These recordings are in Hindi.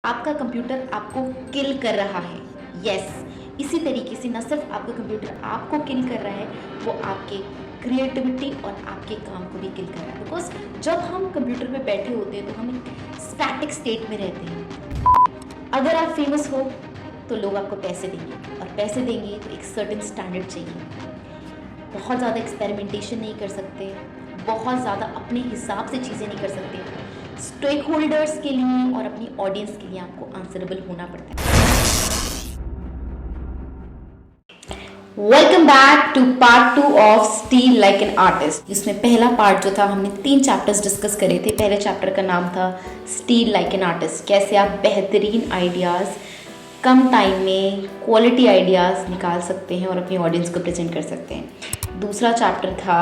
आपका कंप्यूटर आपको किल कर रहा है। यस, इसी तरीके से न सिर्फ आपका कंप्यूटर आपको किल कर रहा है, वो आपके क्रिएटिविटी और आपके काम को भी किल कर रहा है। बिकॉज जब हम कंप्यूटर पे बैठे होते हैं तो हम एक स्टैटिक स्टेट में रहते हैं। अगर आप फेमस हो तो लोग आपको पैसे देंगे, और पैसे देंगे तो एक सर्टेन स्टैंडर्ड चाहिए। बहुत ज़्यादा एक्सपेरिमेंटेशन नहीं कर सकते, बहुत ज़्यादा अपने हिसाब से चीज़ें नहीं कर सकते। स्टेक होल्डर्स के लिए और अपनी ऑडियंस के लिए आपको आंसरेबल होना पड़ता है। Welcome back to part 2 of steal like an artist. इसमें पहला पार्ट जो था, हमने 3 चैप्टर्स डिस्कस करे थे। पहले चैप्टर का नाम था स्टील लाइक एन आर्टिस्ट, कैसे आप बेहतरीन आइडियाज़ कम टाइम में क्वालिटी आइडियाज़ निकाल सकते हैं और अपनी ऑडियंस को प्रेजेंट कर सकते हैं। दूसरा चैप्टर था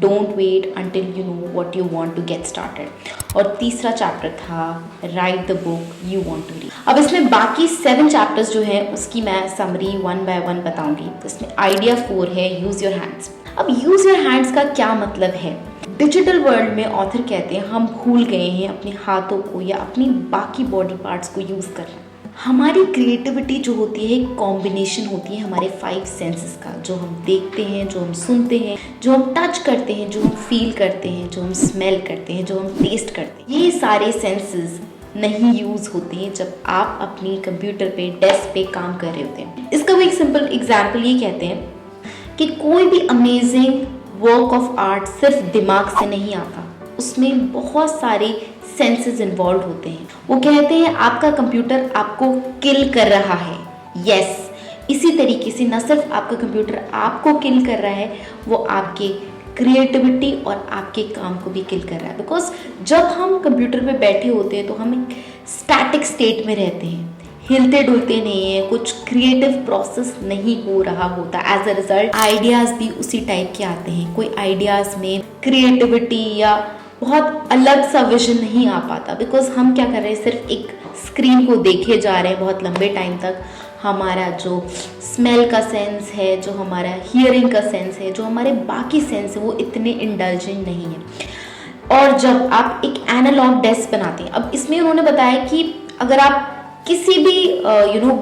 don't wait until you know what you want to get started, और तीसरा चैप्टर था write the book you want to read. अब इसमें बाकी 7 चैप्टर्स जो हैं उसकी मैं समरी 1 बाय 1 बताऊंगी। तो इसमें आइडिया 4 है यूज़ योर हैंड्स। अब यूज़ योर हैंड्स का क्या मतलब है? डिजिटल वर्ल्ड में ऑथर कहते हैं हम भूल गए हैं अपने हाथों को या अपनी बाकी बॉडी पार्ट्स को यूज़ करना। हमारी क्रिएटिविटी जो होती है एक कॉम्बिनेशन होती है हमारे 5 सेंसेस का, जो हम देखते हैं, जो हम सुनते हैं, जो हम टच करते हैं, जो हम फील करते हैं, जो हम स्मेल करते हैं, जो हम टेस्ट करते हैं। ये सारे सेंसेस नहीं यूज़ होते हैं जब आप अपनी कंप्यूटर पे डेस्क पे काम कर रहे होते हैं। इसका वो एक सिंपल एग्जाम्पल ये कहते हैं कि कोई भी अमेजिंग वर्क ऑफ आर्ट सिर्फ दिमाग से नहीं आता, उसमें बहुत सारे सेंसेस इन्वॉल्व होते हैं। वो कहते हैं आपका कंप्यूटर आपको किल कर रहा है। यस, इसी तरीके से न सिर्फ आपका कंप्यूटर आपको किल कर रहा है, वो आपके क्रिएटिविटी और आपके काम को भी किल कर रहा है। बिकॉज जब हम कंप्यूटर पे बैठे होते हैं तो हम एक स्टैटिक स्टेट में रहते हैं, हिलते डुलते नहीं है, कुछ क्रिएटिव प्रोसेस नहीं हो रहा होता। एज अ रिजल्ट आइडियाज़ भी उसी टाइप के आते हैं। कोई आइडियाज़ में क्रिएटिविटी या बहुत अलग सा विजन नहीं आ पाता, बिकॉज हम क्या कर रहे हैं, सिर्फ एक स्क्रीन को देखे जा रहे हैं बहुत लंबे टाइम तक। हमारा जो स्मेल का सेंस है, जो हमारा हियरिंग का सेंस है, जो हमारे बाकी सेंस है, वो इतने इंडल्जेंट नहीं है। और जब आप एक एनालॉग डेस्क बनाते हैं, अब इसमें उन्होंने बताया कि अगर आप किसी भी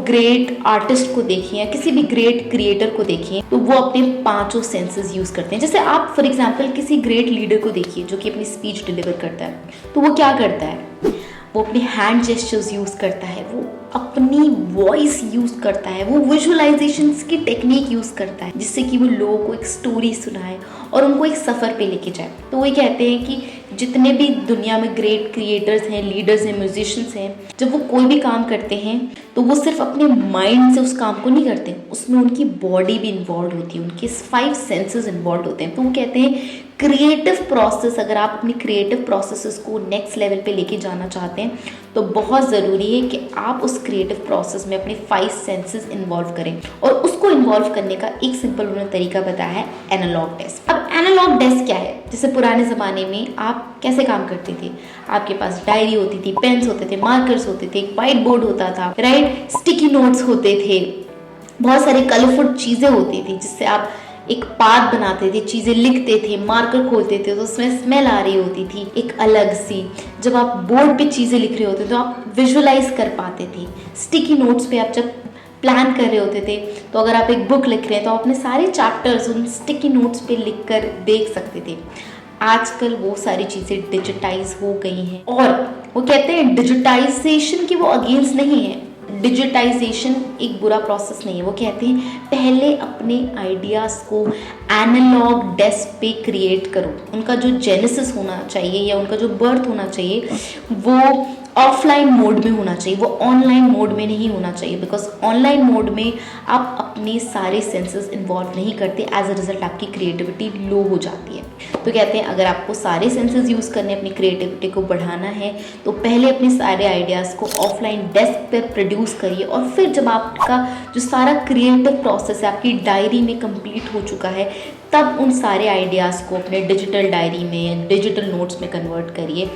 ग्रेट आर्टिस्ट को देखिए या किसी भी ग्रेट क्रिएटर को देखिए, तो वो अपने 5 सेंसेस यूज़ करते हैं। जैसे आप फॉर एग्जांपल किसी ग्रेट लीडर को देखिए जो कि अपनी स्पीच डिलीवर करता है, तो वो क्या करता है? वो अपने हैंड जेस्चर्स यूज़ करता है, वो अपनी वॉइस यूज़ करता है, वो विजुअलाइजेशंस की टेक्निक यूज़ करता है, जिससे कि वो लोगों को एक स्टोरी सुनाए और उनको एक सफ़र पे लेके जाए। तो वो कहते हैं कि जितने भी दुनिया में ग्रेट क्रिएटर्स हैं, लीडर्स हैं, म्यूजिशियंस हैं, जब वो कोई भी काम करते हैं तो वो सिर्फ अपने माइंड से उस काम को नहीं करते, उसमें उनकी बॉडी भी इन्वॉल्व होती है, उनके 5 सेंसेस इन्वॉल्व होते हैं। तो वो कहते हैं क्रिएटिव प्रोसेस, अगर आप अपनी क्रिएटिव प्रोसेसेस को नेक्स्ट लेवल पे लेके जाना चाहते हैं तो बहुत ज़रूरी है कि आप उस क्रिएटिव प्रोसेस में अपने 5 सेंसेस इन्वॉल्व करें। और उसको इन्वॉल्व करने का एक सिंपल उन्होंने तरीका बताया है, एनालॉग डेस्क। अब एनालॉग डेस्क क्या है? जैसे पुराने ज़माने में आप कैसे काम करते थे? आपके पास डायरी होती थी, पेन्स होते थे, मार्कर्स होते थे, एक वाइट बोर्ड होता था, राइट, स्टिकी नोट्स होते थे, बहुत सारे कलरफुल चीज़ें होती थी जिससे आप एक पाथ बनाते थे, चीज़ें लिखते थे, मार्कर खोलते थे तो उसमें स्मेल आ रही होती थी एक अलग सी। जब आप बोर्ड पे चीज़ें लिख रहे होते तो आप विजुअलाइज कर पाते थे। स्टिकी नोट्स पे आप जब प्लान कर रहे होते थे तो अगर आप एक बुक लिख रहे हैं तो आप अपने सारे चैप्टर्स उन स्टिकी नोट्स पे लिख कर देख सकते थे। आजकल वो सारी चीज़ें डिजिटाइज हो गई हैं, और वो कहते हैं डिजिटाइजेशन की वो अगेंस्ट नहीं है। डिजिटाइजेशन एक बुरा प्रोसेस नहीं है। वो कहते हैं पहले अपने आइडियाज़ को एनालॉग डेस्क पे क्रिएट करो। उनका जो जेनेसिस होना चाहिए या उनका जो बर्थ होना चाहिए वो ऑफलाइन मोड में होना चाहिए, वो ऑनलाइन मोड में नहीं होना चाहिए। बिकॉज ऑनलाइन मोड में आप अपने सारे सेंसेस इन्वॉल्व नहीं करते, एज अ रिजल्ट आपकी क्रिएटिविटी लो हो जाती है। तो कहते हैं अगर आपको सारे सेंसेस यूज़ करने, अपनी क्रिएटिविटी को बढ़ाना है तो पहले अपने सारे आइडियाज़ को ऑफलाइन डेस्क पर प्रोड्यूस करिए, और फिर जब आपका जो सारा क्रिएटिव प्रोसेस है आपकी डायरी में कंप्लीट हो चुका है, तब उन सारे आइडियाज़ को अपने डिजिटल डायरी में, डिजिटल नोट्स में कन्वर्ट करिए।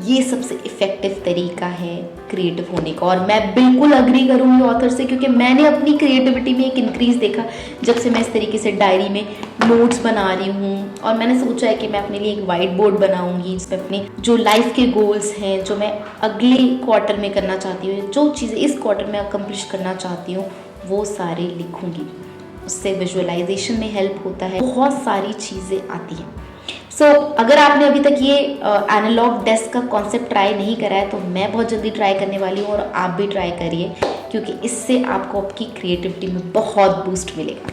ये सबसे इफ़ेक्टिव तरीका है क्रिएटिव होने का। और मैं बिल्कुल अग्री करूँगी ऑथर से, क्योंकि मैंने अपनी क्रिएटिविटी में एक इंक्रीज़ देखा जब से मैं इस तरीके से डायरी में नोट्स बना रही हूँ। और मैंने सोचा है कि मैं अपने लिए एक वाइट बोर्ड बनाऊँगी जिसमें अपने जो लाइफ के गोल्स हैं, जो मैं अगले क्वार्टर में करना चाहती हूँ, जो चीज़ें इस क्वार्टर में अकम्प्लिश करना चाहती हूँ, वो सारे लिखूँगी। उससे विजुअलाइजेशन में हेल्प होता है, बहुत सारी चीज़ें आती हैं। अगर आपने अभी तक ये एनालॉग डेस्क का कॉन्सेप्ट ट्राई नहीं करा है तो मैं बहुत जल्दी ट्राई करने वाली हूँ, और आप भी ट्राई करिए, क्योंकि इससे आपको आपकी क्रिएटिविटी में बहुत बूस्ट मिलेगा।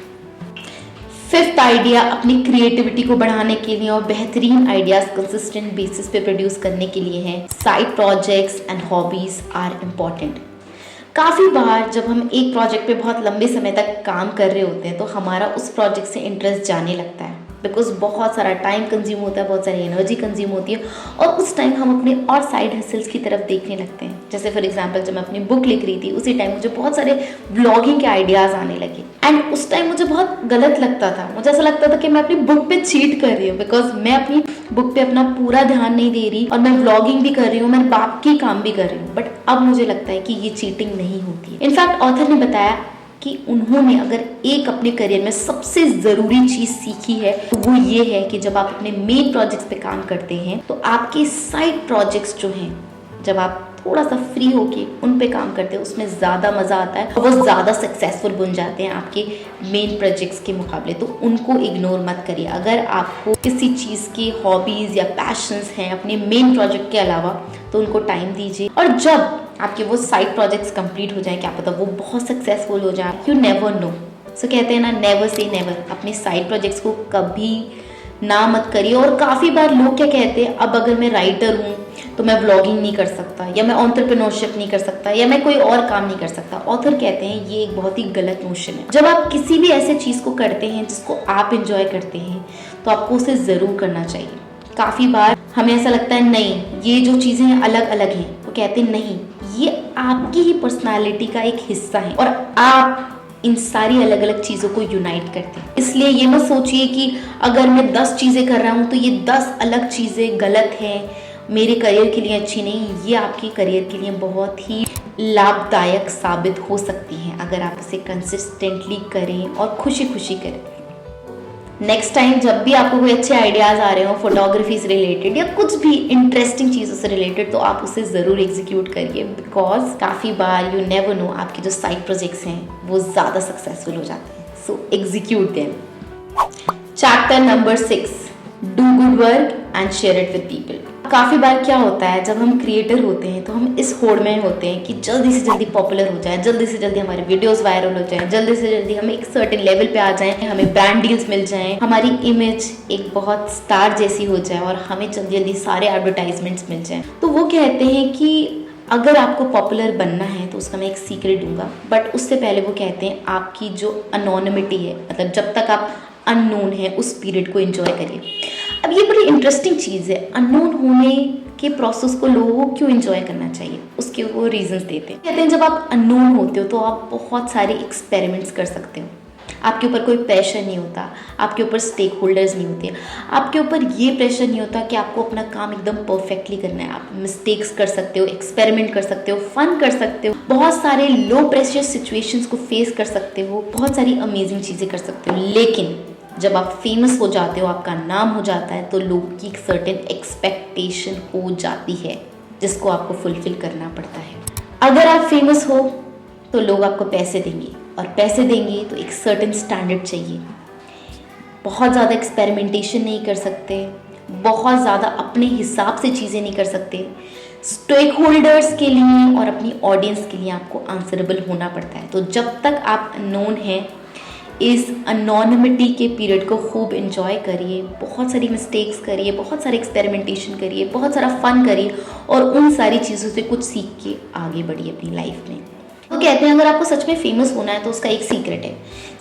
फिफ्थ आइडिया अपनी क्रिएटिविटी को बढ़ाने के लिए और बेहतरीन आइडियाज कंसिस्टेंट बेसिस पे प्रोड्यूस करने के लिए है, side projects and hobbies are important. काफ़ी बार जब हम एक प्रोजेक्ट पे बहुत लंबे समय तक काम कर रहे होते हैं तो हमारा उस प्रोजेक्ट से इंटरेस्ट जाने लगता है, बिकॉज बहुत सारा टाइम कंज्यूम होता है, बहुत सारी एनर्जी कंज्यूम होती है, और उस टाइम हम अपने और साइड हसल्स की तरफ देखने लगते हैं। जैसे फॉर एग्जांपल जब मैं अपनी बुक लिख रही थी उसी टाइम मुझे बहुत सारे व्लॉगिंग के आइडियाज़ आने लगे, एंड उस टाइम मुझे बहुत गलत लगता था। मुझे ऐसा लगता था कि मैं अपनी बुक पे चीट कर रही हूँ, बिकॉज मैं अपनी बुक पे अपना पूरा ध्यान नहीं दे रही और मैं व्लॉगिंग भी कर रही हूँ, मैं बाकी काम भी कर रही हूँ। बट अब मुझे लगता है कि ये चीटिंग नहीं होती है। इनफैक्ट ऑथर ने बताया कि उन्होंने अगर एक अपने करियर में सबसे ज़रूरी चीज़ सीखी है तो वो ये है कि जब आप अपने मेन प्रोजेक्ट्स पे काम करते हैं तो आपके साइड प्रोजेक्ट्स जो हैं, जब आप थोड़ा सा फ्री होके उन पे काम करते हैं, उसमें ज़्यादा मज़ा आता है और वो ज़्यादा सक्सेसफुल बन जाते हैं आपके मेन प्रोजेक्ट्स के मुकाबले। तो उनको इग्नोर मत करिए। अगर आपको किसी चीज़ की हॉबीज़ या पैशंस हैं अपने मेन प्रोजेक्ट के अलावा तो उनको टाइम दीजिए, और जब आपके वो साइड प्रोजेक्ट्स कंप्लीट हो जाए, क्या पता वो बहुत सक्सेसफुल हो जाए, यू नेवर नो। सो कहते हैं ना, नेवर से नेवर। अपने साइड प्रोजेक्ट्स को कभी ना मत करिए। और काफ़ी बार लोग क्या कहते हैं, अब अगर मैं राइटर हूँ तो मैं व्लॉगिंग नहीं कर सकता, या मैं एंटरप्रेन्योरशिप नहीं कर सकता, या मैं कोई और काम नहीं कर सकता। ऑथर कहते हैं ये एक बहुत ही गलत नोशन है। जब आप किसी भी ऐसे चीज़ को करते हैं जिसको आप इंजॉय करते हैं तो आपको उसे ज़रूर करना चाहिए। काफ़ी बार हमें ऐसा लगता है नहीं ये जो चीज़ें हैं अलग अलग हैं, वो कहते हैं नहीं, ये आपकी ही पर्सनालिटी का एक हिस्सा है और आप इन सारी अलग अलग चीज़ों को यूनाइट करते हैं। इसलिए ये मत सोचिए कि अगर मैं 10 चीज़ें कर रहा हूँ तो ये 10 अलग चीज़ें गलत हैं, मेरे करियर के लिए अच्छी नहीं। ये आपके करियर के लिए बहुत ही लाभदायक साबित हो सकती हैं अगर आप इसे कंसिस्टेंटली करें और खुशी खुशी करें। नेक्स्ट टाइम जब भी आपको कोई अच्छे आइडियाज़ आ रहे हो फोटोग्राफी से रिलेटेड या कुछ भी इंटरेस्टिंग चीज़ों से रिलेटेड, तो आप उसे ज़रूर एग्जीक्यूट करिए, बिकॉज काफ़ी बार यू नेवर नो आपके जो साइड प्रोजेक्ट्स हैं वो ज़्यादा सक्सेसफुल हो जाते हैं। So execute them. Chapter number 6, do good work and share it with people. काफ़ी बार क्या होता है, जब हम क्रिएटर होते हैं तो हम इस होड़ में होते हैं कि जल्दी से जल्दी पॉपुलर हो जाए, जल्दी से जल्दी हमारे वीडियोस वायरल हो जाएं, जल्दी से जल्दी हम एक सर्टेन लेवल पे आ जाएं, हमें ब्रांड डील्स मिल जाएं, हमारी इमेज एक बहुत स्टार जैसी हो जाए और हमें जल्दी जल्दी सारे एडवर्टाइजमेंट्स मिल जाएं। तो वो कहते हैं कि अगर आपको पॉपुलर बनना है तो उसका मैं एक सीक्रेट दूंगा, बट उससे पहले वो कहते हैं आपकी जो अनोनिमिटी है, मतलब जब तक आप अननोन है उस पीरियड को एंजॉय करिए। अब ये बड़ी इंटरेस्टिंग चीज़ है, अननोन होने के प्रोसेस को लोगों को क्यों एंजॉय करना चाहिए, उसके वो रीजंस देते हैं। कहते हैं जब आप अननोन होते हो तो आप बहुत सारे एक्सपेरिमेंट्स कर सकते हो, आपके ऊपर कोई प्रेशर नहीं होता, आपके ऊपर स्टेक होल्डर्स नहीं होते, आपके ऊपर ये प्रेशर नहीं होता कि आपको अपना काम एकदम परफेक्टली करना है। आप मिस्टेक्स कर सकते हो, एक्सपेरिमेंट कर सकते हो, फन कर सकते हो, बहुत सारे लो प्रेशर सिचुएशंस को फेस कर सकते हो, बहुत सारी अमेजिंग चीज़ें कर सकते हो। लेकिन जब आप फेमस हो जाते हो, आपका नाम हो जाता है, तो लोगों की एक सर्टेन एक्सपेक्टेशन हो जाती है जिसको आपको फुलफिल करना पड़ता है। अगर आप फेमस हो तो लोग आपको पैसे देंगे, और पैसे देंगे तो एक सर्टेन स्टैंडर्ड चाहिए। बहुत ज़्यादा एक्सपेरिमेंटेशन नहीं कर सकते, बहुत ज़्यादा अपने हिसाब से चीज़ें नहीं कर सकते। स्टेक होल्डर्स के लिए और अपनी ऑडियंस के लिए आपको आंसरेबल होना पड़ता है। तो जब तक आप नोन हैं, इस अनोनिमिटी के पीरियड को खूब एंजॉय करिए, बहुत सारी मिस्टेक्स करिए, बहुत सारे एक्सपेरिमेंटेशन करिए, बहुत सारा फन करिए, और उन सारी चीज़ों से कुछ सीख के आगे बढ़िए अपनी लाइफ में। तो कहते हैं अगर आपको सच में फेमस होना है तो उसका एक सीक्रेट है।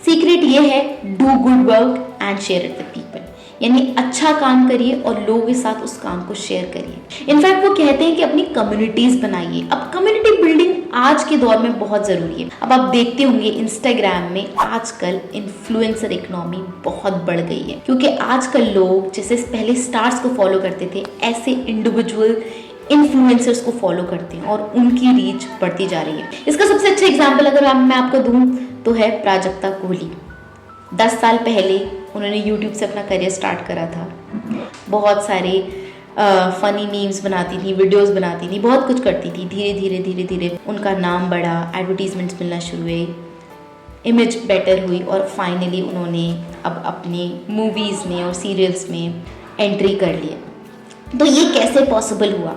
सीक्रेट ये है, do good work and share it with people, यानी अच्छा काम करिए और लोगों के साथ उस काम को शेयर करिए। इनफैक्ट वो कहते हैं कि अपनी कम्युनिटीज बनाइए। अब कम्युनिटी बिल्डिंग आज के दौर में बहुत ज़रूरी है। अब आप देखते होंगे इंस्टाग्राम में आजकल इन्फ्लुएंसर इकोनॉमी बहुत बढ़ गई है, क्योंकि आजकल लोग जैसे पहले स्टार्स को फॉलो करते थे, ऐसे इंडिविजुअल इन्फ्लुएंसर्स को फॉलो करते हैं और उनकी रीच बढ़ती जा रही है। इसका सबसे अच्छा एग्जाम्पल अगर मैं आपको दूं तो है प्राजक्ता कोहली। 10 साल पहले उन्होंने यूट्यूब से अपना करियर स्टार्ट करा था। बहुत सारे फ़नी मीम्स बनाती थी, वीडियोस बनाती थी, बहुत कुछ करती थी। धीरे धीरे धीरे धीरे उनका नाम बढ़ा, एडवर्टीजमेंट्स मिलना शुरू हुए, इमेज बेटर हुई और फाइनली उन्होंने अब अपनी मूवीज़ में और सीरियल्स में एंट्री कर ली। तो ये कैसे पॉसिबल हुआ?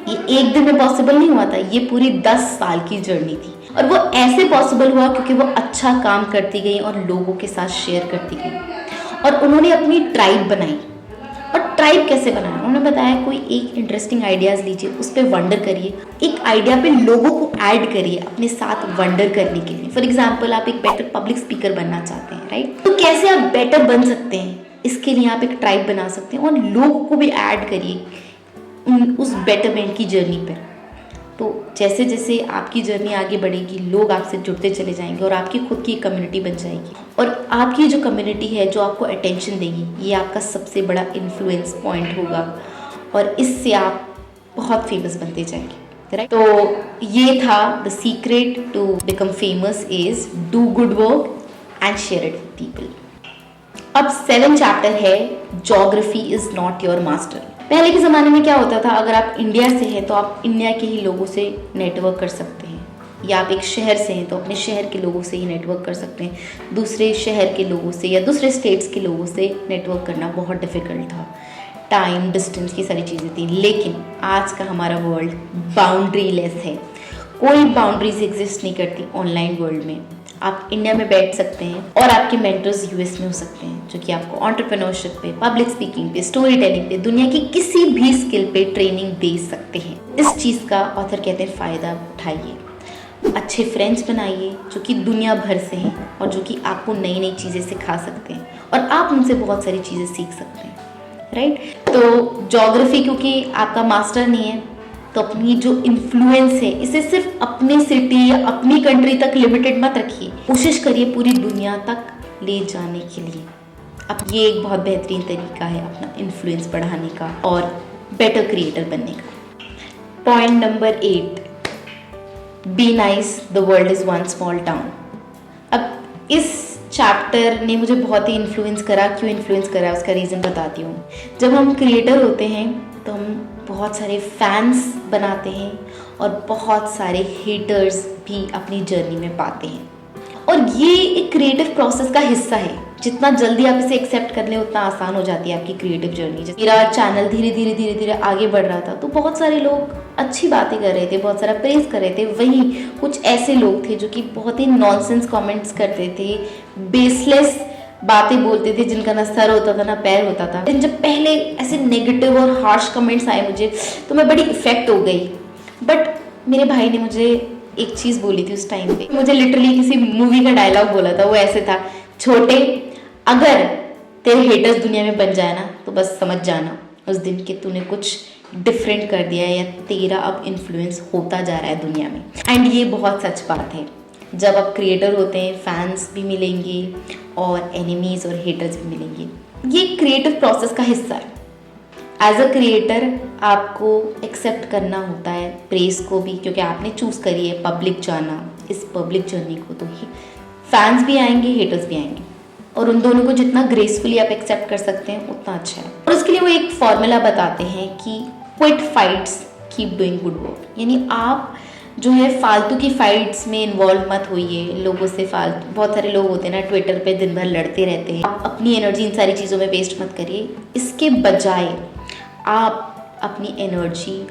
ये एक दिन में पॉसिबल नहीं हुआ था, ये पूरी 10 साल की जर्नी थी। और वो ऐसे पॉसिबल हुआ क्योंकि वो अच्छा काम करती गई और लोगों के साथ शेयर करती गई और उन्होंने अपनी ट्राइब बनाई। और ट्राइब कैसे बनाया? उन्होंने बताया कोई एक इंटरेस्टिंग आइडियाज़ लीजिए, उस पर वंडर करिए, एक आइडिया पे लोगों को ऐड करिए अपने साथ वंडर करने के लिए। फॉर एग्जाम्पल, आप एक बेटर पब्लिक स्पीकर बनना चाहते हैं, राइट? तो कैसे आप बेटर बन सकते हैं? इसके लिए आप एक ट्राइब बना सकते हैं और लोगों को भी ऐड करिए उस बेटरमेंट की जर्नी पर। तो जैसे जैसे आपकी जर्नी आगे बढ़ेगी, लोग आपसे जुड़ते चले जाएंगे और आपकी खुद की कम्युनिटी बन जाएगी। और आपकी जो कम्युनिटी है जो आपको अटेंशन देगी, ये आपका सबसे बड़ा इन्फ्लुएंस पॉइंट होगा और इससे आप बहुत फेमस बनते जाएंगे, राइट? तो ये था the secret to become famous is do good work and share it with people. अब 7 चैप्टर है geography is not your master. पहले के ज़माने में क्या होता था, अगर आप इंडिया से हैं तो आप इंडिया के ही लोगों से नेटवर्क कर सकते हैं, या आप एक शहर से हैं तो अपने शहर के लोगों से ही नेटवर्क कर सकते हैं। दूसरे शहर के लोगों से या दूसरे स्टेट्स के लोगों से नेटवर्क करना बहुत डिफ़िकल्ट था, टाइम, डिस्टेंस की सारी चीज़ें थी। लेकिन आज का हमारा वर्ल्ड बाउंड्री लेस है, कोई बाउंड्रीज एग्जिस्ट नहीं करती ऑनलाइन वर्ल्ड में। आप इंडिया में बैठ सकते हैं और आपके मेंटर्स यूएस में हो सकते हैं, जो कि आपको एंटरप्रेन्योरशिप पे, पब्लिक स्पीकिंग पे, स्टोरी टेलिंग पे, दुनिया की किसी भी स्किल पे ट्रेनिंग दे सकते हैं। इस चीज़ का ऑथर कहते हैं फ़ायदा उठाइए, अच्छे फ्रेंड्स बनाइए जो कि दुनिया भर से हैं और जो कि आपको नई नई चीज़ें सिखा सकते हैं और आप उनसे बहुत सारी चीज़ें सीख सकते हैं, राइट? तो ज्योग्राफी क्योंकि आपका मास्टर नहीं है, तो अपनी जो इन्फ्लुएंस है इसे सिर्फ अपने सिटी या अपनी कंट्री तक लिमिटेड मत रखिए, कोशिश करिए पूरी दुनिया तक ले जाने के लिए। अब ये एक बहुत बेहतरीन तरीका है अपना इन्फ्लुएंस बढ़ाने का और बेटर क्रिएटर बनने का। Point number 8, be nice, the world is one small town. अब इस चैप्टर ने मुझे बहुत ही इन्फ्लुएंस करा। क्यों इन्फ्लुएंस करा उसका रीज़न बताती हूँ। जब हम क्रिएटर होते हैं तो हम बहुत सारे फैंस बनाते हैं और बहुत सारे हेटर्स भी अपनी जर्नी में पाते हैं और ये एक क्रिएटिव प्रोसेस का हिस्सा है। जितना जल्दी आप इसे एक्सेप्ट कर लें उतना आसान हो जाती है आपकी क्रिएटिव जर्नी। जब मेरा चैनल धीरे धीरे धीरे धीरे आगे बढ़ रहा था तो बहुत सारे लोग अच्छी बातें कर रहे थे, बहुत सारा प्रेज कर रहे थे। वहीं कुछ ऐसे लोग थे जो कि बहुत ही नॉनसेंस कमेंट्स करते थे, बेसलेस बातें बोलते थे, जिनका ना सर होता था ना पैर होता था। लेकिन जब पहले ऐसे नेगेटिव और हार्श कमेंट्स आए मुझे तो मैं बड़ी इफेक्ट हो गई। बट मेरे भाई ने मुझे एक चीज़ बोली थी उस टाइम पे, मुझे लिटरली किसी मूवी का डायलॉग बोला था। वो ऐसे था, छोटे अगर तेरे हेटर्स दुनिया में बन जाए ना तो बस समझ जाना उस दिन कि तूने कुछ डिफरेंट कर दिया है या तेरा अब इन्फ्लुएंस होता जा रहा है दुनिया में। एंड ये बहुत सच बात है। जब आप क्रिएटर होते हैं फैंस भी मिलेंगे और एनिमीज़ और हेटर्स भी मिलेंगे। ये क्रिएटिव प्रोसेस का हिस्सा है। एज अ क्रिएटर आपको एक्सेप्ट करना होता है प्रेस को भी, क्योंकि आपने चूज़ करी है पब्लिक जाना, इस पब्लिक जर्नी को। तो ही फैंस भी आएंगे, हेटर्स भी आएंगे और उन दोनों को जितना ग्रेसफुली आप एक्सेप्ट कर सकते हैं उतना अच्छा है। और उसके लिए वो एक फॉर्मूला बताते हैं कि quit fights, keep doing good work. यानी आप जो है फालतू की फाइट्स में इन्वॉल्व मत होइए लोगों से। फालतू बहुत सारे लोग होते हैं ना ट्विटर पे दिन भर लड़ते रहते हैं। आप अपनी एनर्जी इन सारी चीज़ों में वेस्ट मत करिए। इसके बजाय आप अपनी एनर्जी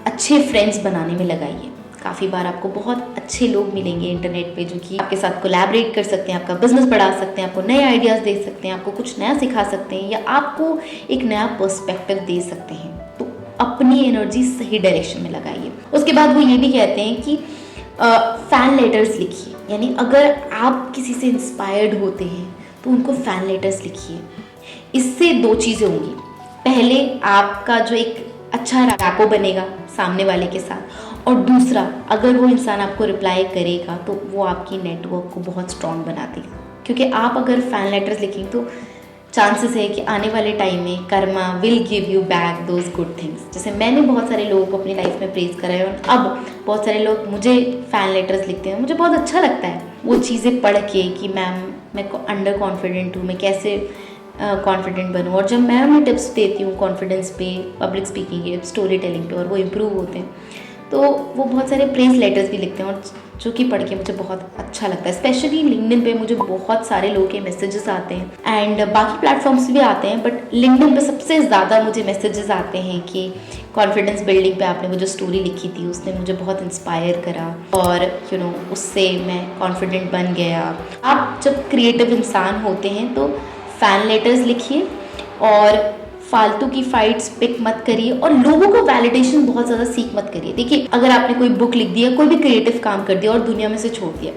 अच्छे फ्रेंड्स बनाने में लगाइए। काफ़ी बार आपको बहुत अच्छे लोग मिलेंगे इंटरनेट पे जो कि आपके साथ कोलैबोरेट कर सकते हैं, आपका बिजनेस बढ़ा सकते हैं, आपको नए आइडियाज़ दे सकते हैं, आपको कुछ नया सिखा सकते हैं या आपको एक नया पर्सपेक्टिव दे सकते हैं। तो अपनी एनर्जी सही डायरेक्शन में लगाइए। उसके बाद वो ये भी कहते हैं कि फ़ैन लेटर्स लिखिए। यानी अगर आप किसी से इंस्पायर्ड होते हैं तो उनको फ़ैन लेटर्स लिखिए। इससे 2 चीज़ें होंगी। पहले आपका जो एक अच्छा रैपो बनेगा सामने वाले के साथ, और दूसरा अगर वो इंसान आपको रिप्लाई करेगा तो वो आपकी नेटवर्क को बहुत स्ट्रॉन्ग बना देगा। क्योंकि आप अगर फ़ैन लेटर्स लिखेंगे तो चांसेस है कि आने वाले टाइम में Karma will give you back those good things. जैसे मैंने बहुत सारे लोगों को अपनी लाइफ में प्रेज करा है और अब बहुत सारे लोग मुझे फैन लेटर्स लिखते हैं, मुझे बहुत अच्छा लगता है वो चीज़ें पढ़ के कि मैम मैं अंडर कॉन्फिडेंट हूँ, मैं कैसे कॉन्फिडेंट बनूँ। और जब मैं उन्हें टिप्स देती हूँ कॉन्फिडेंस पे, पब्लिक स्पीकिंग पे, स्टोरी टेलिंग पे, और वो इम्प्रूव होते हैं, तो वो बहुत सारे प्रेज लेटर्स भी लिखते हैं और जो कि पढ़ के मुझे बहुत अच्छा लगता है। स्पेशली लिंक्डइन पे मुझे बहुत सारे लोगों के मैसेजेस आते हैं एंड बाकी प्लेटफॉर्म्स भी आते हैं, बट लिंक्डइन पे सबसे ज़्यादा मुझे मैसेजेस आते हैं कि कॉन्फिडेंस बिल्डिंग पे आपने वो जो स्टोरी लिखी थी उसने मुझे बहुत इंस्पायर करा और उससे मैं कॉन्फिडेंट बन गया। आप जब क्रिएटिव इंसान होते हैं तो फैन लेटर्स लिखिए और फालतू की फाइट्स पिक मत करिए और लोगों को वैलिडेशन बहुत ज़्यादा सीख मत करिए। देखिए, अगर आपने कोई बुक लिख दिया, कोई भी क्रिएटिव काम कर दिया और दुनिया में से छोड़ दिया,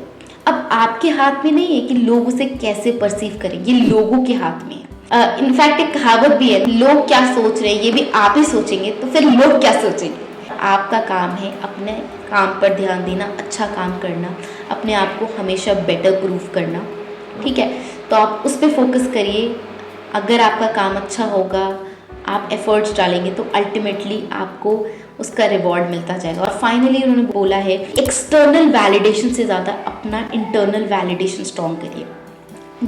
अब आपके हाथ में नहीं है कि लोग उसे कैसे परसीव करें, ये लोगों के हाथ में है। इनफैक्ट एक कहावत भी है, लोग क्या सोच रहे हैं ये भी आप ही सोचेंगे तो फिर लोग क्या सोचेंगे। आपका काम है अपने काम पर ध्यान देना, अच्छा काम करना, अपने आप को हमेशा बेटर प्रूफ करना, ठीक है। तो आप उस पर फोकस करिए। अगर आपका काम अच्छा होगा, आप एफर्ट्स डालेंगे तो अल्टीमेटली आपको उसका रिवॉर्ड मिलता जाएगा। और फाइनली उन्होंने बोला है एक्सटर्नल वैलिडेशन से ज़्यादा अपना इंटरनल वैलिडेशन स्ट्रॉन्ग करिए,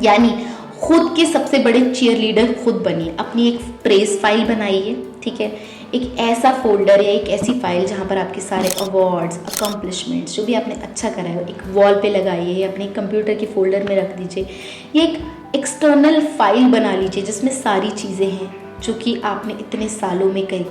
यानी खुद के सबसे बड़े चीयर लीडर खुद बनिए। अपनी एक प्रेस फाइल बनाइए, ठीक है, एक ऐसा फोल्डर या एक ऐसी फाइल जहाँ पर आपके सारे अवार्ड्स, अकम्पलिशमेंट्स, जो भी आपने अच्छा करा है, एक वॉल पे लगाइए या अपने कंप्यूटर के फोल्डर में रख दीजिए। ये एक एक्सटर्नल फाइल बना लीजिए जिसमें सारी चीज़ें हैं जो कि आपने इतने सालों में करी।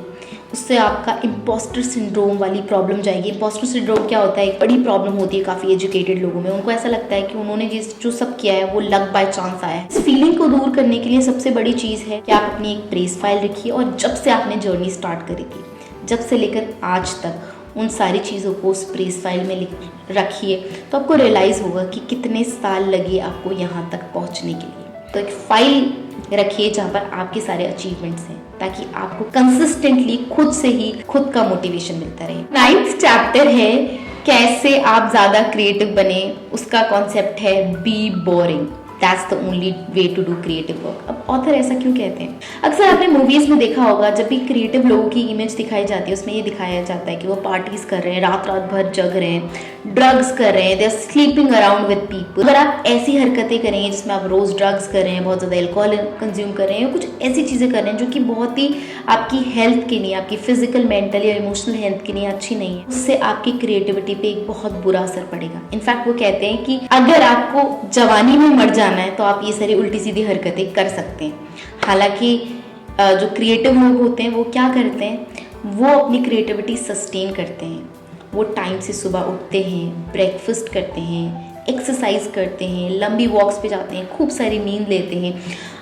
उससे आपका इम्पोस्टर सिंड्रोम वाली प्रॉब्लम जाएगी। इम्पोस्टर सिंड्रोम क्या होता है? एक बड़ी प्रॉब्लम होती है काफ़ी एजुकेटेड लोगों में। उनको ऐसा लगता है कि उन्होंने जो सब किया है वो लक बाय चांस आया है। इस फीलिंग को दूर करने के लिए सबसे बड़ी चीज़ है कि आप अपनी एक प्रेस फाइल रखिए और जब से आपने जर्नी स्टार्ट करी थी, जब से लेकर आज तक, उन सारी चीज़ों को उस प्रेस फाइल में रखिए तो आपको रियलाइज़ होगा कि कितने साल लगे आपको यहाँ तक पहुँचने के लिए। तो एक फाइल रखिए जहाँ पर आपके सारे अचीवमेंट्स हैं, ताकि आपको कंसिस्टेंटली खुद से ही खुद का मोटिवेशन मिलता रहे। 9th चैप्टर है कैसे आप ज़्यादा क्रिएटिव बने। उसका कॉन्सेप्ट है be boring, that's the only way to do creative work. अब ऑथर ऐसा क्यों कहते हैं? अक्सर आपने मूवीज़ में देखा होगा, जब भी क्रिएटिव लोगों की इमेज दिखाई जाती है उसमें ये दिखाया जाता है कि वो पार्टीज कर रहे हैं, रात रात भर जग रहे हैं, ड्रग्स कर रहे हैं, they are sleeping around with people. अगर आप ऐसी हरकतें करेंगे जिसमें आप रोज़ ड्रग्स कर रहे हैं, बहुत ज़्यादा एल्कोहल कंज्यूम कर रहे हैं, कुछ ऐसी चीज़ें कर रहे हैं जो कि बहुत ही आपकी हेल्थ के लिए, आपकी फिजिकल, मेंटल या इमोशनल हेल्थ के लिए अच्छी नहीं है, उससे आपकी क्रिएटिविटी पे एक बहुत बुरा असर पड़ेगा। इनफैक्ट वो कहते हैं कि अगर आपको जवानी में मर जाना है तो आप ये सारी उल्टी सीधी हरकतें कर सकते हैं। हालांकि जो क्रिएटिव लोग होते हैं वो क्या करते हैं, वो अपनी क्रिएटिविटी सस्टेन करते हैं। वो टाइम से सुबह उठते हैं, ब्रेकफास्ट करते हैं, एक्सरसाइज करते हैं, लंबी वॉक्स पे जाते हैं, खूब सारी नींद लेते हैं,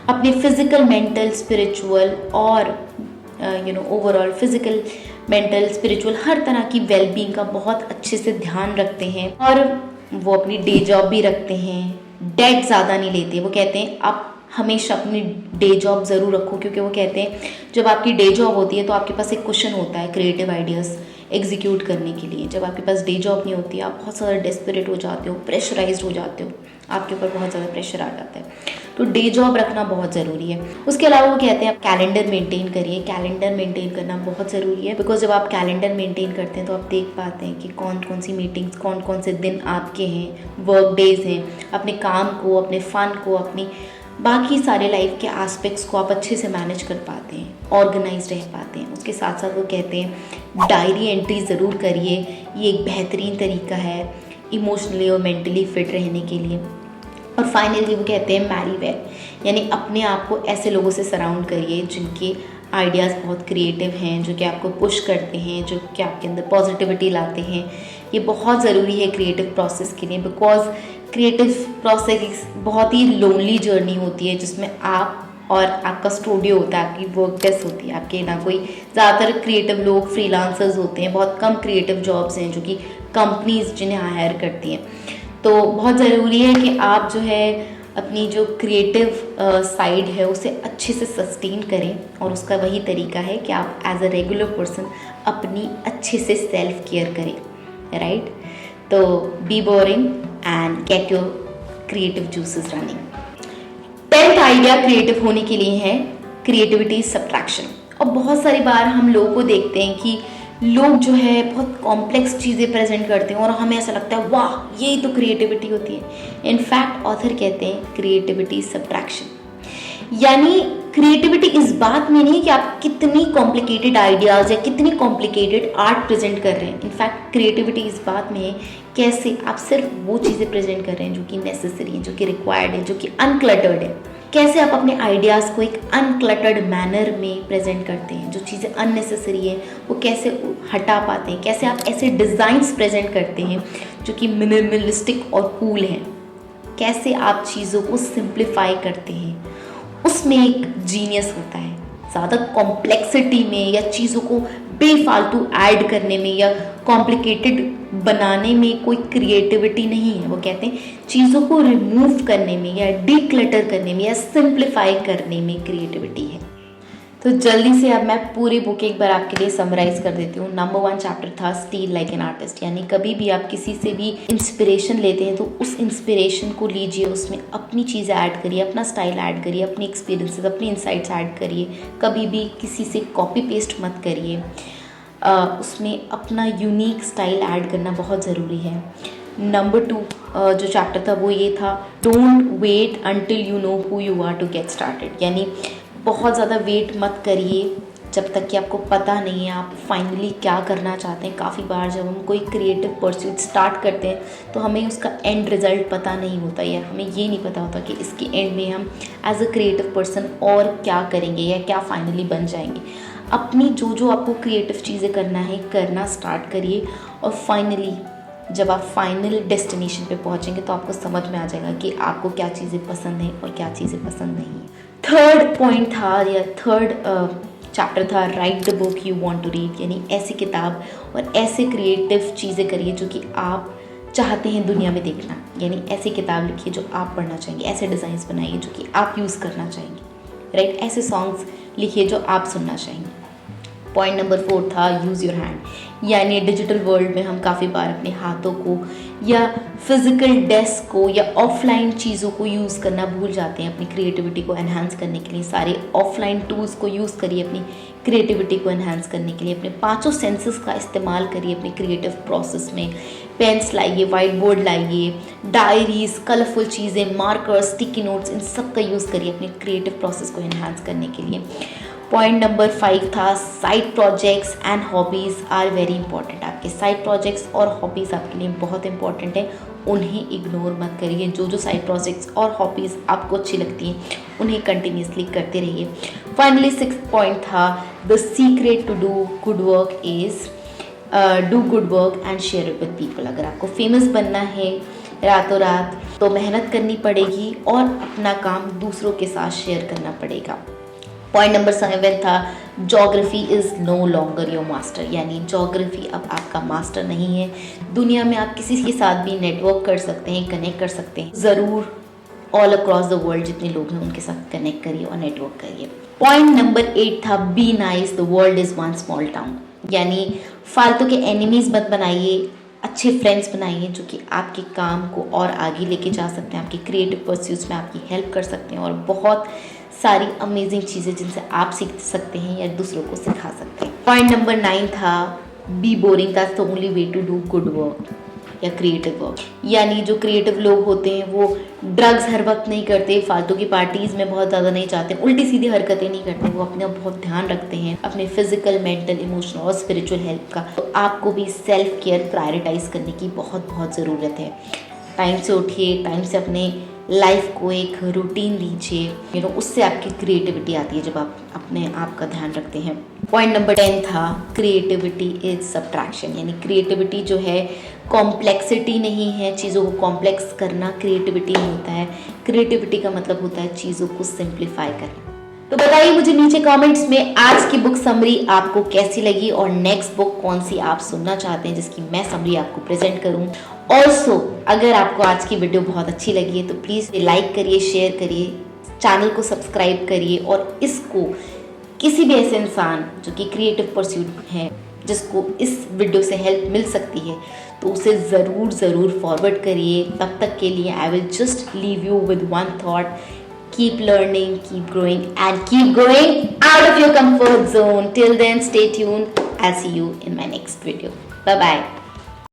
अपने फिजिकल, मेंटल, स्पिरिचुअल और ओवरऑल फिजिकल, मेंटल, स्पिरिचुअल हर तरह की वेलबींग का बहुत अच्छे से ध्यान रखते हैं। और वो अपनी डे जॉब भी रखते हैं, डेट ज़्यादा नहीं लेते। वो कहते हैं आप हमेशा अपनी डे जॉब ज़रूर रखो, क्योंकि वो कहते हैं जब आपकी डे जॉब होती है तो आपके पास एक क्वेश्चन होता है क्रिएटिव आइडियाज़ एग्जीक्यूट करने के लिए। जब आपके पास डे जॉब नहीं होती, आप बहुत ज़्यादा डेस्परेट हो जाते हो, प्रेशराइज्ड हो जाते हो, आपके ऊपर बहुत ज़्यादा प्रेशर आ जाता है, तो डे जॉब रखना बहुत ज़रूरी है। उसके अलावा वो कहते हैं आप कैलेंडर मेंटेन करिए। कैलेंडर मेंटेन करना बहुत ज़रूरी है, बिकॉज जब आप कैलेंडर मेंटेन करते हैं तो आप देख पाते हैं कि कौन कौन सी मीटिंग्स, कौन कौन से दिन आपके हैं, वर्क डेज हैं। अपने काम को, अपने फ़न को, अपनी बाकी सारे लाइफ के एस्पेक्ट्स को आप अच्छे से मैनेज कर पाते हैं, ऑर्गेनाइज रह पाते हैं। उसके साथ साथ वो कहते हैं डायरी एंट्री ज़रूर करिए, ये एक बेहतरीन तरीका है इमोशनली और मेंटली फिट रहने के लिए। और फाइनली वो कहते हैं मैरी वेल, यानी अपने आप को ऐसे लोगों से सराउंड करिए जिनके आइडियाज़ बहुत क्रिएटिव हैं, जो कि आपको पुश करते हैं, जो कि आपके अंदर पॉजिटिविटी लाते हैं। ये बहुत ज़रूरी है क्रिएटिव प्रोसेस के लिए, बिकॉज क्रिएटिव प्रोसेस बहुत ही लोनली जर्नी होती है, जिसमें आप और आपका स्टूडियो होता है, आपकी वर्क डेस्क होती है, आपके ना कोई ज़्यादातर क्रिएटिव लोग फ्रीलांसर्स होते हैं, बहुत कम क्रिएटिव जॉब्स हैं जो कि कंपनीज जिन्हें हायर करती हैं। तो बहुत ज़रूरी है कि आप जो है अपनी जो क्रिएटिव साइड है उसे अच्छे से सस्टेन करें, और उसका वही तरीका है कि आप एज अ रेगुलर पर्सन अपनी अच्छे से सेल्फ केयर करें, राइट। तो be boring and get your creative juices running. 10th idea creative होने के लिए है क्रिएटिविटी सब्ट्रैक्शन। और बहुत सारी बार हम लोगों को देखते हैं कि लोग जो है बहुत कॉम्प्लेक्स चीज़ें प्रेजेंट करते हैं और हमें ऐसा लगता है वाह यही तो क्रिएटिविटी होती है। इनफैक्ट ऑथर कहते हैं क्रिएटिविटी सब्ट्रैक्शन, यानी क्रिएटिविटी इस बात में नहीं कि आप कितनी कॉम्प्लिकेटेड आइडियाज़ या कितनी कॉम्प्लिकेटेड आर्ट प्रेजेंट कर रहे हैं। इनफैक्ट क्रिएटिविटी इस बात में है कैसे आप सिर्फ वो चीज़ें प्रेजेंट कर रहे हैं जो कि नेसेसरी है, जो कि रिक्वायर्ड है, जो कि अनक्लटर्ड है। कैसे आप अपने आइडियाज़ को एक अनक्लटर्ड मैनर में प्रेजेंट करते हैं, जो चीज़ें अननेसेसरी है वो कैसे हटा पाते हैं, कैसे आप ऐसे डिज़ाइंस प्रेजेंट करते हैं जो कि मिनिमलिस्टिक और कूल हैं, कैसे आप चीज़ों को सिंप्लीफाई करते हैं। उसमें एक जीनियस होता है। ज़्यादा कॉम्प्लेक्सिटी में या चीज़ों को बेफालतू ऐड करने में या कॉम्प्लिकेटेड बनाने में कोई क्रिएटिविटी नहीं है। वो कहते हैं चीज़ों को रिमूव करने में या डीक्लटर करने में या सिंप्लीफाई करने में क्रिएटिविटी है। तो जल्दी से अब मैं पूरी बुक एक बार आपके लिए समराइज कर देती हूँ। नंबर 1 चैप्टर था स्टील लाइक एन आर्टिस्ट, यानी कभी भी आप किसी से भी इंस्पिरेशन लेते हैं तो उस इंस्पिरेशन को लीजिए, उसमें अपनी चीज़ें ऐड करिए, अपना स्टाइल ऐड करिए, अपनी एक्सपीरियंसेस, अपनी इंसाइट्स ऐड करिए। कभी भी किसी से कॉपी पेस्ट मत करिए, उसमें अपना यूनिक स्टाइल ऐड करना बहुत ज़रूरी है। नंबर 2 जो चैप्टर था वो ये था don't wait until you know who you are to get started, यानी बहुत ज़्यादा वेट मत करिए जब तक कि आपको पता नहीं है आप फाइनली क्या करना चाहते हैं। काफ़ी बार जब हम कोई क्रिएटिव परस्यूट स्टार्ट करते हैं तो हमें उसका एंड रिज़ल्ट पता नहीं होता या हमें ये नहीं पता होता कि इसके एंड में हम एज अ क्रिएटिव पर्सन और क्या करेंगे या क्या फाइनली बन जाएंगे। अपनी जो आपको क्रिएटिव चीज़ें करना है करना स्टार्ट करिए और फाइनली जब आप फाइनल डेस्टिनेशन पे पहुंचेंगे तो आपको समझ में आ जाएगा कि आपको क्या चीज़ें पसंद हैं और क्या चीज़ें पसंद नहीं है। थर्ड पॉइंट था या थर्ड चैप्टर था write the book you want to read, यानी ऐसी किताब और ऐसे क्रिएटिव चीज़ें करिए जो कि आप चाहते हैं दुनिया में देखना, यानी ऐसी किताब लिखिए जो आप पढ़ना चाहेंगे, ऐसे डिज़ाइंस बनाइए जो कि आप यूज़ करना चाहेंगे, राइट। ऐसे सॉन्ग्स लिखिए जो आप सुनना चाहेंगे। पॉइंट नंबर 4 था यूज़ योर हैंड, यानी डिजिटल वर्ल्ड में हम काफ़ी बार अपने हाथों को या फिज़िकल डेस्क को या ऑफलाइन चीज़ों को यूज़ करना भूल जाते हैं। अपनी क्रिएटिविटी को एनहांस करने के लिए सारे ऑफलाइन टूल्स को यूज़ करिए, अपनी क्रिएटिविटी को एनहांस करने के लिए अपने 5 सेंसेस का इस्तेमाल करिए अपनी क्रिएटिव प्रोसेस में। पेन्स लाइए, वाइट बोर्ड लाइए, डायरीज, कलरफुल चीज़ें, मार्कर्स, स्टिकी नोट्स, इन सब का यूज़ करिए अपने क्रिएटिव प्रोसेस को एनहांस करने के लिए। पॉइंट नंबर 5 था side projects and hobbies are very important. आपके साइड प्रोजेक्ट्स और हॉबीज़ आपके लिए बहुत इंपॉर्टेंट है, उन्हें इग्नोर मत करिए। जो साइड प्रोजेक्ट्स और हॉबीज़ आपको अच्छी लगती हैं उन्हें कंटिन्यूसली करते रहिए। फाइनली 6th पॉइंट था the secret to do good work is do good work and share it with people. अगर आपको फेमस बनना है रातों रात तो मेहनत करनी पड़ेगी और अपना काम दूसरों के साथ शेयर करना पड़ेगा। पॉइंट नंबर 7 था geography is no longer your master, यानी जोग्राफी अब आपका मास्टर नहीं है। दुनिया में आप किसी के साथ भी नेटवर्क कर सकते हैं, कनेक्ट कर सकते हैं। ज़रूर ऑल अक्रॉस द वर्ल्ड जितने लोग हैं उनके साथ कनेक्ट करिए और नेटवर्क करिए। पॉइंट नंबर 8 था be nice the world is one small town, यानी फालतू के एनिमीज़ मत बनाइए, अच्छे फ्रेंड्स बनाइए जो कि आपके काम को और आगे लेके जा सकते हैं, आपकी क्रिएटिव परस्यूट्स में आपकी हेल्प कर सकते हैं और बहुत सारी अमेजिंग चीज़ें जिनसे आप सीख सकते हैं या दूसरों को सिखा सकते हैं। पॉइंट नंबर 9 था be boring, that's the only way to do good work या क्रिएटिव वर्क, यानी जो क्रिएटिव लोग होते हैं वो ड्रग्स हर वक्त नहीं करते, फालतू की पार्टीज़ में बहुत ज़्यादा नहीं जाते, उल्टी सीधी हरकतें नहीं करते, वो अपना बहुत ध्यान रखते हैं अपने फिजिकल, मेंटल, इमोशनल और स्पिरिचुअल हेल्थ का। तो आपको भी सेल्फ केयर प्रायोरिटाइज करने की बहुत ज़रूरत है। टाइम से उठिए, टाइम से अपने लाइफ को एक रूटीन दीजिए, उससे आपकी क्रिएटिविटी आती है जब आप अपने आप का ध्यान रखते हैं। पॉइंट नंबर 10 था क्रिएटिविटी इज सब्ट्रैक्शन, यानी क्रिएटिविटी जो है कॉम्प्लेक्सिटी नहीं है, चीज़ों को कॉम्प्लेक्स करना क्रिएटिविटी नहीं होता है। क्रिएटिविटी का मतलब होता है चीज़ों को सिंप्लीफाई करना। तो बताइए मुझे नीचे कमेंट्स में आज की बुक समरी आपको कैसी लगी और नेक्स्ट बुक कौन सी आप सुनना चाहते हैं जिसकी मैं समरी आपको प्रेजेंट करूं। ऑल्सो अगर आपको आज की वीडियो बहुत अच्छी लगी है तो प्लीज़ लाइक करिए, शेयर करिए, चैनल को सब्सक्राइब करिए और इसको किसी भी ऐसे इंसान जो कि क्रिएटिव परस्यूट है जिसको इस वीडियो से हेल्प मिल सकती है तो उसे ज़रूर फॉरवर्ड करिए। तब तक के लिए I will just leave you with one thought keep learning, keep growing, and keep going out of your comfort zone. Till then, stay tuned. I'll see you in my next video. Bye bye.